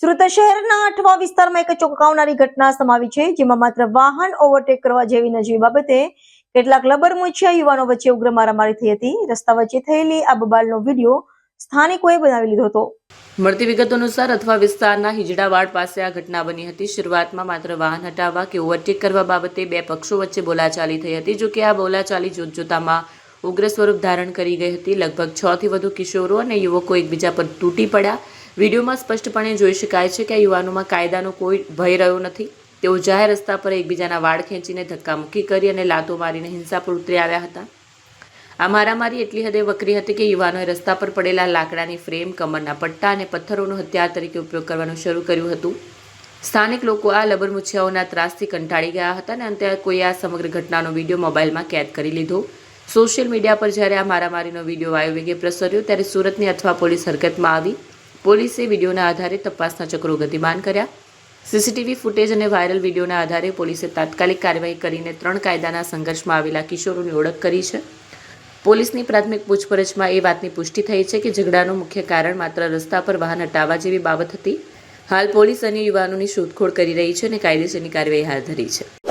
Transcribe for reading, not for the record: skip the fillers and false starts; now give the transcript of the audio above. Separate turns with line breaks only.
સુરત શહેરના અઠવા વિસ્તારમાં એક ચોંકાવનારી ઘટના સમાવી છે, જેમાં માત્ર વાહન ઓવરટેક કરવા જેવી નજીવી બાબતે કેટલાક લબરમોચિયા યુવાનો વચ્ચે ઉગ્ર મારામારી થઈ હતી. રસ્તા વચ્ચે થયેલી આ બબાલનો વિડીયો સ્થાનિકોએ બનાવી લીધો હતો. મળતી વિગતો અનુસાર અઠવા વિસ્તારના હિજડાવાડ પાસે આ ઘટના બની હતી. શરૂઆતમાં માત્ર વાહન હટાવવા કે ઓવરટેક કરવા બાબતે બે પક્ષો વચ્ચે બોલાચાલી થઈ હતી. જો કે આ બોલાચાલી જોતજોતામાં ઉગ્ર સ્વરૂપ ધારણ કરી ગઈ હતી. લગભગ 6 થી વધુ કિશોરો અને યુવકો એકબીજા પર તૂટી પડ્યા. વિડીયોમાં સ્પષ્ટપણે જોઈ શકાય છે કે આ યુવાનોમાં કાયદાનો કોઈ ભય રહ્યો નથી. તેઓ જાહેર રસ્તા પર એકબીજાના વાળ ખેંચીને ધક્કામુક્કી કરી અને લાતો મારીને હિંસા પર ઉતરી આવ્યા હતા. આ મારામારી એટલી હદે વકરી હતી કે યુવાનોએ રસ્તા પર પડેલા લાકડાની ફ્રેમ, કમરના પટ્ટા અને પથ્થરોનો હથિયાર તરીકે ઉપયોગ કરવાનું શરૂ કર્યું હતું. સ્થાનિક લોકો આ લબરમુછિયાઓના ત્રાસથી કંટાળી ગયા હતા અને અંતે કોઈએ આ સમગ્ર ઘટનાનો વિડીયો મોબાઈલમાં કેદ કરી લીધો. સોશિયલ મીડિયા પર જ્યારે આ મારામારીનો વિડીયો વાયુવેગે પ્રસર્યો ત્યારે સુરતની અઠવા પોલીસ હરકતમાં આવી. પોલીસે વિડીયોના આધારે તપાસના ચક્રો ગતિમાન કર્યા. સીસીટીવી ફૂટેજ અને વાયરલ વિડીયોના આધારે પોલીસે તાત્કાલિક કાર્યવાહી કરીને 3 કાયદાના સંઘર્ષમાં આવેલા કિશોરોની ઓળખ કરી છે. પોલીસની પ્રાથમિક પૂછપરછમાં એ વાતની પુષ્ટિ થઈ છે કે ઝઘડાનું મુખ્ય કારણ માત્ર રસ્તા પર વાહન હટાવવા જેવી બાબત હતી. હાલ પોલીસ અન્ય યુવાનોની શોધખોળ કરી રહી છે અને કાયદેસરની કાર્યવાહી હાથ ધરી છે.